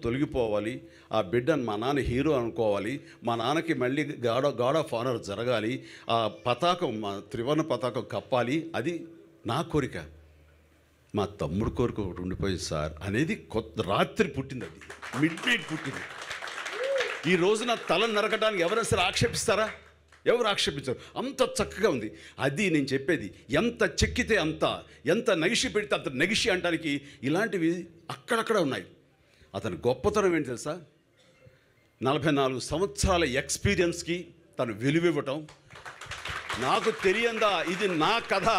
తొలగిపోవాలి. ఆ బిడ్డను మా నాన్న హీరో అనుకోవాలి. మా నాన్నకి మళ్ళీ గాడ్ ఆఫ్ ఆనర్ జరగాలి. ఆ పతాకం, మా త్రివర్ణ పతాకం కప్పాలి. అది నా కోరిక. మా తమ్ముడు కోరిక ఒకటి ఉండిపోయింది సార్ అనేది రాత్రి పుట్టింది. అది మిడ్నైట్ పుట్టింది. ఈ రోజున తల నరకడానికి ఎవరైనా సరే ఆక్షేపిస్తారా? ఎవరు ఆక్షేపించారు? అంత చక్కగా ఉంది. అది నేను చెప్పేది. ఎంత చెక్కితే అంత, ఎంత నగిషి పెడితే అంత నగిషి అనడానికి ఇలాంటివి అక్కడక్కడ ఉన్నాయి. అతని గొప్పతనం ఏంటి తెలుసా? 44 సంవత్సరాల ఎక్స్పీరియన్స్కి తను విలువివ్వటం. నాకు తెలియందా, ఇది నా కథ,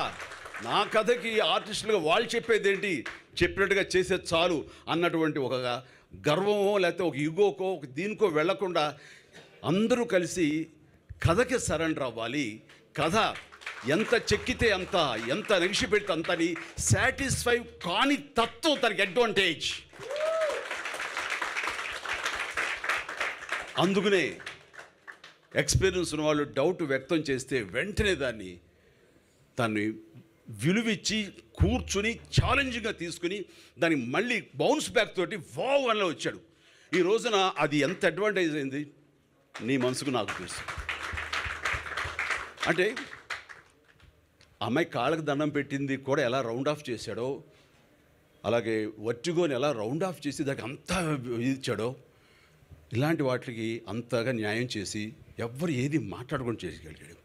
నా కథకి ఆర్టిస్టులుగా వాళ్ళు చెప్పేది ఏంటి, చెప్పినట్టుగా చేసే చాలు అన్నటువంటి ఒక గర్వమో లేకపోతే ఒక ఈగోకో ఒక దీనికో వెళ్లకుండా అందరూ కలిసి కథకి సరెండర్ అవ్వాలి. కథ ఎంత చెక్కితే అంత, ఎంత నగిషి పెడితే అంతని సాటిస్ఫై కాని తత్వం తనకి అడ్వాంటేజ్. అందుకనే ఎక్స్పీరియన్స్ ఉన్నవాళ్ళు డౌట్ వ్యక్తం చేస్తే వెంటనే దాన్ని విలువిచ్చి కూర్చుని ఛాలెంజింగ్గా తీసుకుని దాన్ని మళ్ళీ బౌన్స్ బ్యాక్ తోటి వావ్ వన్లో వచ్చాడు. ఈ రోజున అది ఎంత అడ్వాంటేజ్ అయింది నీ మనసుకు నాకు తెలుసు. అంటే అమ్మాయి కాళ్ళకు దండం పెట్టింది కూడా ఎలా రౌండ్ ఆఫ్ చేశాడో, అలాగే వర్టిగోని ఎలా రౌండ్ ఆఫ్ చేసి దానికి అంతా ఇచ్చాడో, ఇలాంటి వాటికి అంతగా న్యాయం చేసి ఎవ్వరు ఏది మాట్లాడుకొని చేయగలిగాడు.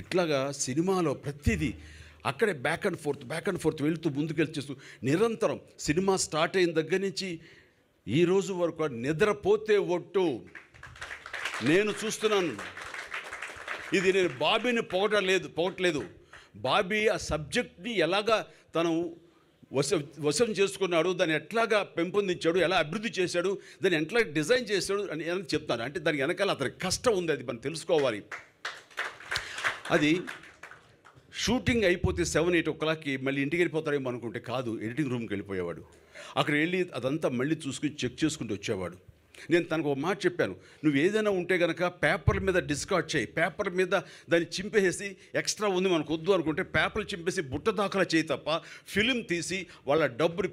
ఇట్లాగా సినిమాలో ప్రతిదీ అక్కడే బ్యాక్ అండ్ ఫోర్త్ వెళ్తూ ముందుకెళ్ళి నిరంతరం సినిమా స్టార్ట్ అయిన దగ్గర నుంచి ఈ రోజు వరకు నిద్రపోతే ఒట్టు నేను చూస్తున్నాను. ఇది నేను బాబీని పొగట్లేదు. బాబీ ఆ సబ్జెక్ట్ని ఎలాగా తను వశం చేసుకున్నాడు, దాన్ని ఎట్లాగా పెంపొందించాడు, ఎలా అభివృద్ధి చేశాడు, దాన్ని ఎట్లా డిజైన్ చేశాడు అని చెప్తాను. అంటే దాని వెనకాల అతని కష్టం ఉంది, అది మనం తెలుసుకోవాలి. అది షూటింగ్ అయిపోతే 7-8 o'clockకి మళ్ళీ ఇంటికి వెళ్ళిపోతాడేమో అనుకుంటే కాదు, ఎడిటింగ్ రూమ్కి వెళ్ళిపోయేవాడు. అక్కడ వెళ్ళి అదంతా మళ్ళీ చెక్ చేసుకుంటూ వచ్చేవాడు. నేను తనకు ఒక మాట చెప్పాను, నువ్వు ఏదైనా ఉంటే కనుక పేపర్ మీద డిస్కార్డ్ చేయి, పేపర్ మీద దాన్ని చింపేసి ఎక్స్ట్రా ఉంది మనకు వద్దు అనుకుంటే పేపర్లు చింపేసి బుట్ట దాఖలా చేయి తప్ప ఫిలిం తీసి వాళ్ళ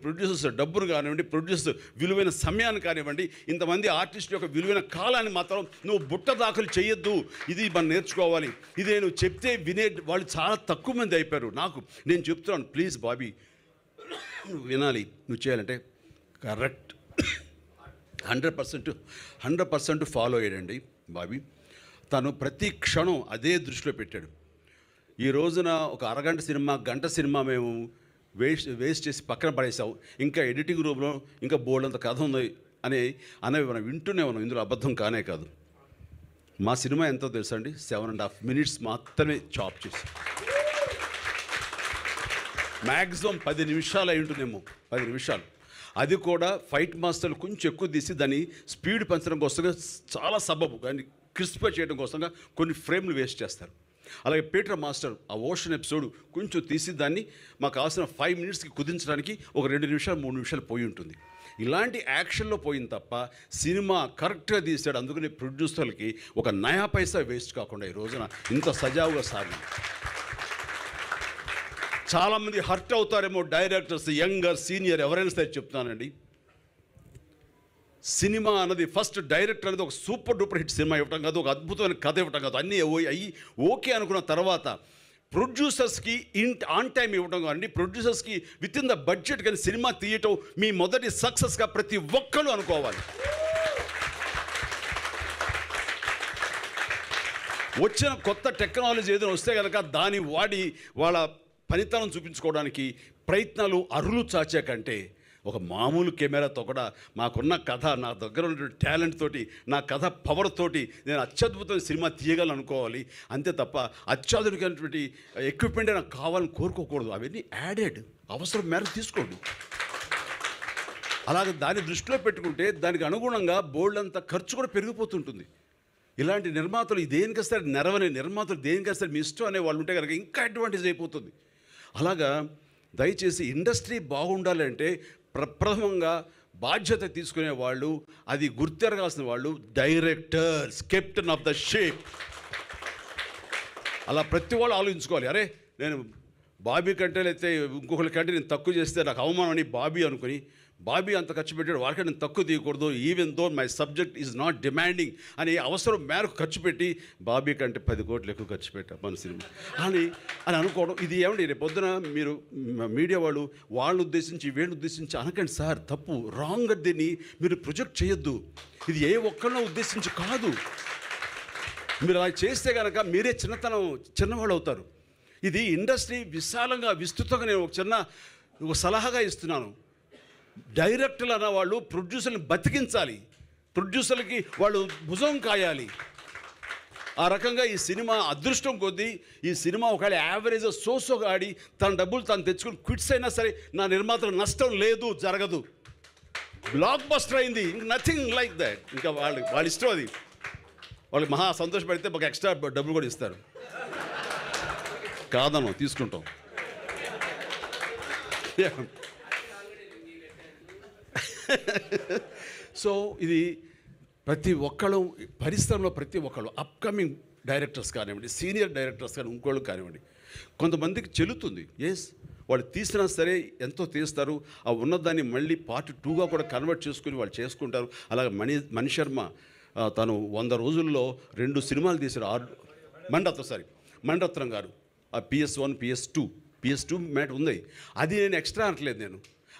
ప్రొడ్యూసర్స్ డబ్బును కానివ్వండి, ప్రొడ్యూసర్ విలువైన సమయాన్ని కానివ్వండి, ఇంతమంది ఆర్టిస్ట్ యొక్క విలువైన కాలాన్ని మాత్రం నువ్వు బుట్ట దాఖలు చేయొద్దు. ఇది మనం నేర్చుకోవాలి. ఇది నేను చెప్తే వినే వాళ్ళు చాలా తక్కువ మంది అయిపోయారు. నేను చెప్తున్నాను, ప్లీజ్ బాబీ నువ్వు వినాలి, నువ్వు చేయాలంటే కరెక్ట్ 100% ఫాలో అయ్యాడండి బాబీ. తను ప్రతి క్షణం అదే దృష్టిలో పెట్టాడు. ఈ రోజున ఒక అరగంట సినిమా, గంట సినిమా మేము వేస్ట్ చేసి పక్కన పడేసాం, ఇంకా ఎడిటింగ్ రూమ్లో ఇంకా బోల్డంత కథ ఉంది అనేవి మనం వింటూనే ఉన్నాం. ఇందులో అబద్ధం కానే కాదు. మా సినిమా ఎంతో తెలుసా అండి, 7.5 minutes మాత్రమే చాప్ చేసి, మ్యాక్సిమం 10 నిమిషాలు అయి ఉంటుందేమో, 10 నిమిషాలు. అది కూడా ఫైట్ మాస్టర్లు కొంచెం ఎక్కువ తీసి దాన్ని స్పీడ్ పెంచడం కోసంగా చాలా సబబు దాన్ని క్రిస్ప్గా చేయడం కోసంగా కొన్ని ఫ్రేమ్లు వేస్ట్ చేస్తారు. అలాగే పీటర్ మాస్టర్ ఆ ఓషన్ ఎపిసోడ్ కొంచెం తీసి దాన్ని మాకు కావాల్సిన 5 minutesకి కుదించడానికి ఒక 2 నిమిషాలు 3 నిమిషాలు పోయి ఉంటుంది. ఇలాంటి యాక్షన్లో పోయింది తప్ప సినిమా కరెక్ట్గా తీసాడు. అందుకని ప్రొడ్యూసర్లకి ఒక నయా పైసా వేస్ట్ కాకుండా ఈ రోజున ఇంత సజావుగా సాగింది. చాలామంది హర్ట్ అవుతారేమో డైరెక్టర్స్, యంగర్ సీనియర్ ఎవరైనా సరే చెప్తున్నానండి, సినిమా అన్నది ఫస్ట్ డైరెక్టర్ అనేది ఒక సూపర్ డూపర్ హిట్ సినిమా ఇవ్వటం కాదు, ఒక అద్భుతమైన కథ ఇవ్వటం కాదు, అన్నీ అయ్యి ఓకే అనుకున్న తర్వాత ప్రొడ్యూసర్స్కి ఆన్ టైం ఇవ్వడం కానీ, ప్రొడ్యూసర్స్కి విత్ ఇన్ ద బడ్జెట్ కానీ సినిమా తీయటం మీ మొదటి సక్సెస్గా ప్రతి ఒక్కరు అనుకోవాలి. వచ్చిన కొత్త టెక్నాలజీ ఏదైనా వస్తే కనుక దాన్ని వాడి వాళ్ళ పనితనం చూపించుకోవడానికి ప్రయత్నాలు అరులు చాచే కంటే ఒక మామూలు కెమెరాతో కూడా మాకున్న కథ, నా దగ్గర ఉన్నటువంటి టాలెంట్ తోటి, నా కథ పవర్ తోటి నేను అత్యద్భుతమైన సినిమా తీయగలను అనుకోవాలి. అంతే తప్ప అత్యాధునికమైనటువంటి ఎక్విప్మెంట్ నాకు కావాలని కోరుకోకూడదు. అవన్నీ యాడెడ్, అవసరం మేరకు తీసుకోండి. అలాగే దాన్ని దృష్టిలో పెట్టుకుంటే దానికి అనుగుణంగా బోల్డంత ఖర్చు కూడా పెరిగిపోతుంటుంది. ఇలాంటి నిర్మాతలు దేనికొస్తారు, నెరవని నిర్మాతలు దేనికొస్తారు మీ ఇష్టం అనే వాళ్ళు ఉంటే కనుక ఇంకా అడ్వాంటేజ్ అయిపోతుంది. అలాగా దయచేసి ఇండస్ట్రీ బాగుండాలంటే ప్రప్రథమంగా బాధ్యత తీసుకునే వాళ్ళు, అది గుర్తెరగాల్సిన వాళ్ళు directors, captain of the ship. అలా ప్రతి వాళ్ళు ఆలోచించుకోవాలి. అరే నేను బాబీ కంటే లేకపోతే ఇంకొకరి కంటే నేను తక్కువ చేస్తే నాకు అవమానం అని బాబీ అనుకుని బాబీ అంత ఖర్చు పెట్టాడు, వాడికి నేను తక్కువ తీయకూడదు, even though my subject is not demanding అని అవసరం మేరకు ఖర్చు పెట్టి బాబీ కంటే 10 కోట్లు ఎక్కువ ఖర్చు పెట్టా మన సినిమా అని అనుకోవడం. ఇది ఏమండి రేపు పొద్దున మీరు మీడియా వాళ్ళు ఉద్దేశించి వీళ్ళని ఉద్దేశించి అనకండి సార్, తప్పు, రాంగ్. దీన్ని మీరు ప్రొజెక్ట్ చేయొద్దు. ఇది ఏ ఒక్కరినో ఉద్దేశించి కాదు. మీరు అలా చేస్తే కనుక మీరే చిన్నవాళ్ళు అవుతారు. ఇది ఇండస్ట్రీ విశాలంగా విస్తృతంగా నేను ఒక సలహాగా ఇస్తున్నాను. డైరెక్టర్లు అన్న వాళ్ళు ప్రొడ్యూసర్ని బతికించాలి, ప్రొడ్యూసర్లకి వాళ్ళు భుజం కాయాలి. ఆ రకంగా ఈ సినిమా అదృష్టం కొద్దీ ఈ సినిమా ఒకవేళ యావరేజ్ సోసోగా ఆడి తన డబ్బులు తను తెచ్చుకుని క్విట్స్ అయినా సరే నా నిర్మాతలకు నష్టం లేదు, జరగదు. బ్లాక్ బస్టర్ అయింది, ఇంక నథింగ్ లైక్ దాట్. ఇంకా వాళ్ళ ఇష్టం అది. వాళ్ళకి మహా సంతోషపడితే మాకు ఎక్స్ట్రా డబ్బులు కూడా ఇస్తారు, కాదను తీసుకుంటాం. సో ఇది ప్రతి ఒక్కళ్ళు పరిశ్రమలో ప్రతి ఒక్కళ్ళు అప్కమింగ్ డైరెక్టర్స్ కానివ్వండి, సీనియర్ డైరెక్టర్స్ కానీ ఇంకోళ్ళు కానివ్వండి, కొంతమందికి చెల్లుతుంది. వాళ్ళు తీసినా సరే ఎంతో తీస్తారు. ఆ ఉన్నదాన్ని మళ్ళీ పార్ట్ 2గా కూడా కన్వర్ట్ చేసుకుని వాళ్ళు చేసుకుంటారు. అలాగే మణి శర్మ తను 100 రోజుల్లో 2 సినిమాలు తీశారు. మణిరత్నం గారు ఆ PS1 PS2 మ్యాట్ ఉంది, అది నేను ఎక్స్ట్రా అనట్లేదు నేను.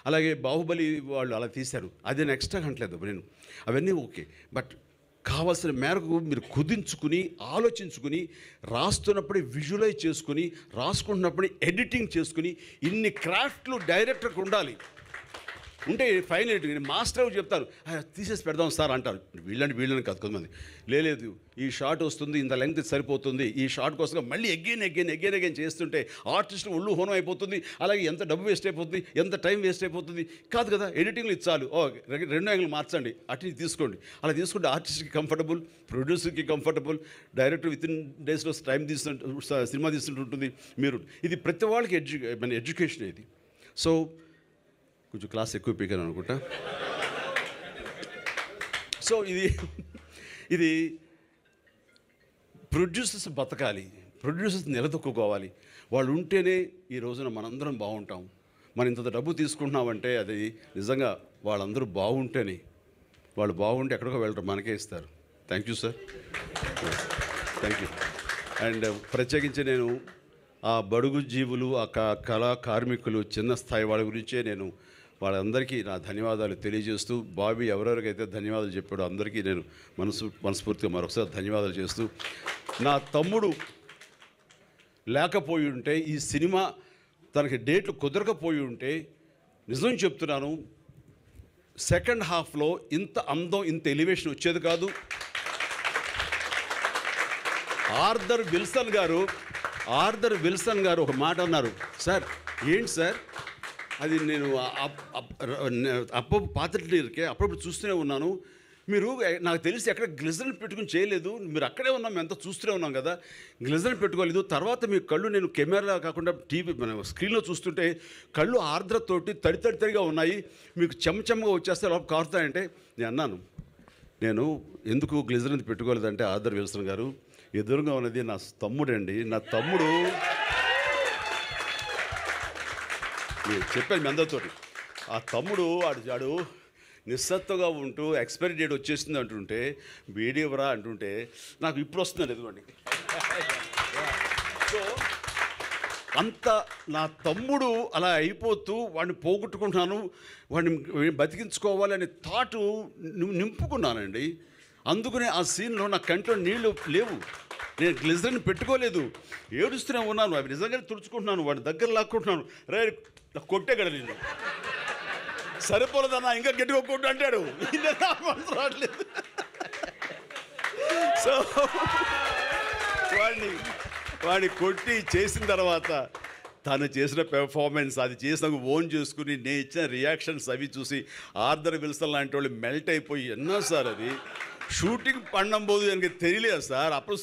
అలాగే బాహుబలి వాళ్ళు అలా తీశారు, అది నేను ఎక్స్ట్రా అనట్లేదు నేను. అవన్నీ ఓకే, బట్ కావాల్సిన మేరకు మీరు కుదించుకుని ఆలోచించుకుని రాస్తున్నప్పుడే విజువలైజ్ చేసుకుని రాసుకుంటున్నప్పుడే ఎడిటింగ్ చేసుకుని ఇన్ని క్రాఫ్ట్లు డైరెక్టర్కి ఉండాలి. ఉంటే ఫైనల్ ఎడిటింగ్ మాస్టర్ చెప్తారు తీసేసి పెడదాం సార్ అంటారు. వీళ్ళని కాదు, కొంతమంది లేదు ఈ షాట్ వస్తుంది, ఇంత లెంగ్త్ సరిపోతుంది, ఈ షాట్ కోసం మళ్ళీ అగైన్ చేస్తుంటే ఆర్టిస్ట్ ఒళ్ళు హోనం అయిపోతుంది. అలాగే ఎంత డబ్బు వేస్ట్ అయిపోతుంది, ఎంత టైం వేస్ట్ అయిపోతుంది. కాదు కదా, ఎడిటింగ్లో ఇచ్చాలు 2 యాంగిల్ మార్చండి, అటు తీసుకోండి. అలా తీసుకుంటే ఆర్టిస్ట్కి కంఫర్టబుల్, ప్రొడ్యూసర్కి కంఫర్టబుల్, డైరెక్టర్ వితిన్ డేస్లో టైం సినిమా తీసుకుంటుంటుంది. మీరు ఇది ప్రతి వాళ్ళకి ఎడ్యుకేషన్ ఇది. సో కొంచెం క్లాస్ ఎక్కువ పీకాను అనుకుంటా. సో ఇది ప్రొడ్యూసర్స్ బతకాలి, ప్రొడ్యూసర్స్ నిలదొక్కుకోవాలి. వాళ్ళు ఉంటేనే ఈ రోజున మనందరం బాగుంటాం. మనం ఇంత డబ్బు తీసుకుంటున్నామంటే అది నిజంగా వాళ్ళందరూ బాగుంటేనే. వాళ్ళు బాగుంటే ఎక్కడికో వెళ్ళరు, మనకే ఇస్తారు. Thank you sir, thank you. And ప్రత్యేకించి నేను ఆ బడుగు జీవులు, ఆ కళా కార్మికులు, చిన్న స్థాయి వాళ్ళ గురించే నేను వాళ్ళందరికీ నా ధన్యవాదాలు తెలియజేస్తూ, బాబీ ఎవరెవరికైతే ధన్యవాదాలు చెప్పాడో అందరికీ నేను మనస్ఫూర్తిగా మరొకసారి ధన్యవాదాలు చేస్తూ, నా తమ్ముడు లేకపోయి ఉంటే, ఈ సినిమా తనకి డేట్లు కుదరకపోయి ఉంటే, నిజం చెప్తున్నాను, సెకండ్ హాఫ్లో ఇంత అందం, ఇంత ఎలివేషన్ వచ్చేది కాదు. ఆర్థర్ విల్సన్ గారు ఒక మాట అన్నారు, సార్ ఏంటి సార్ అది, నేను పాత్రకే అప్పుడప్పుడు చూస్తూనే ఉన్నాను, మీరు నాకు తెలిసి ఎక్కడ గ్లిజరిన్ పెట్టుకుని చేయలేదు, మీరు అక్కడే ఉన్నాం, మేము అంతా చూస్తూనే ఉన్నాం కదా, గ్లిజరిన్ పెట్టుకోలేదు. తర్వాత మీ కళ్ళు నేను కెమెరా కాకుండా టీవీ మన స్క్రీన్లో చూస్తుంటే కళ్ళు ఆర్ద్రతోటి తడిగా ఉన్నాయి, మీకు చెమ్మగా వచ్చేస్తే లోపల కారుతాయంటే నేను అన్నాను, నేను ఎందుకు గ్లిజరిన్ పెట్టుకోలేదంటే ఆర్థర్ విల్సన్ గారు, ఎదురుగా ఉన్నది నా తమ్ముడండి, నా తమ్ముడు చెప్పాను మీ అందరితోటి. ఆ తమ్ముడు ఆడు నిస్సత్తుగా ఉంటూ ఎక్స్పైరీ డేట్ వచ్చేస్తుంది అంటుంటే, వీడియోవరా అంటుంటే నాకు ఇప్పుడు వస్తుంది ఎదుగుండి. సో అంత నా తమ్ముడు అలా అయిపోతూ వాడిని పోగొట్టుకుంటున్నాను, వాడిని బతికించుకోవాలనే థాటు నింపుకున్నానండి. అందుకనే ఆ సీన్లో నా కంట్లో నీళ్లు లేవు, నేను గ్లిజరిన్ పెట్టుకోలేదు, ఏడుస్తూనే ఉన్నాను. అవి నిజంగానే తుడుచుకుంటున్నాను, వాడి దగ్గర లాక్కుంటున్నాను. రే కొట్టే కదా నిన్ను, సరిపోలేదన్నా ఇంకా గట్టిగా కొట్టు అంటాడు. రావట్లేదు. సో వాడిని కొట్టి చేసిన తర్వాత తను చేసిన పెర్ఫార్మెన్స్, అది చేసిన ఓన్ చేసుకుని నేను ఇచ్చిన రియాక్షన్స్ అవి చూసి ఆర్థర్ విల్సన్ లాంటి వాళ్ళు మెల్ట్ అయిపోయి, ఎన్నో సార్ అది షూటింగ్ పండం పోదు எனக்கு தெரியலையா సార్, అప్పుడు